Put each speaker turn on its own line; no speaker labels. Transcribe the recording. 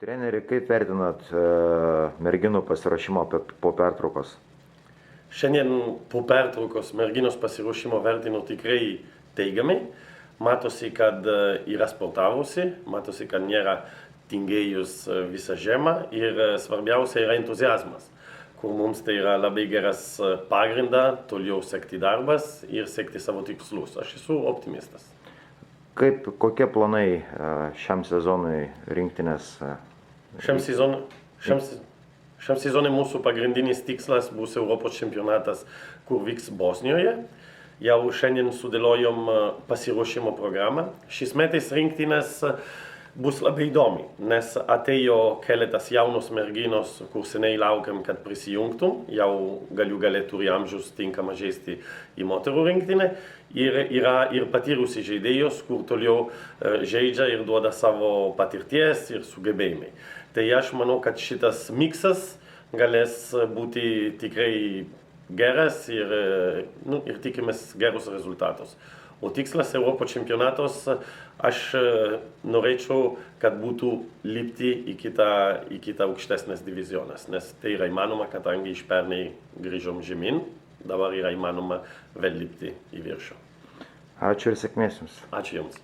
Treneri, kaip vertinat merginų pasiruošimą po pertraukos?
Šiandien po pertraukos merginos pasiruošimo vertinu tikrai teigiamai. Matosi, kad yra sportavusi, matosi, kad nėra tingėjus visą žiemą ir svarbiausia yra entuziazmas, kur mums tai yra labai geras pagrindas toliau sekti darbas ir sekti savo tikslus. Aš esu optimistas.
Kokie planai šiam sezonui rinktinės?
Šiam sezonui mūsų pagrindinis tikslas bus Europos čempionatas, kur vyks Bosnijoje. Jau šiandien sudėliojom pasiruošimo programą. Šiais metais rinktinės bus labai įdomi, nes atėjo keletas jaunos merginos, kur seniai laukiam, kad prisijungtum. Jau gale turi amžius tinkamą žaisti į moterų rinktinę. Ir yra ir patyrusi žaidėjos, kur toliau žaidžia ir duoda savo patirties ir sugebėjimai. Tai aš manau, kad šitas miksas galės būti tikrai geras ir tikimės gerus rezultatus. O tikslas Europos čempionatos, aš norėčiau, kad būtų lipti į kitą aukštesnės divizionas, nes tai yra įmanoma, kadangi iš pernai grįžom žemyn, dabar yra įmanoma vėl lipti į viršų.
Ačiū ir sėkmės jums.
Ačiū jums.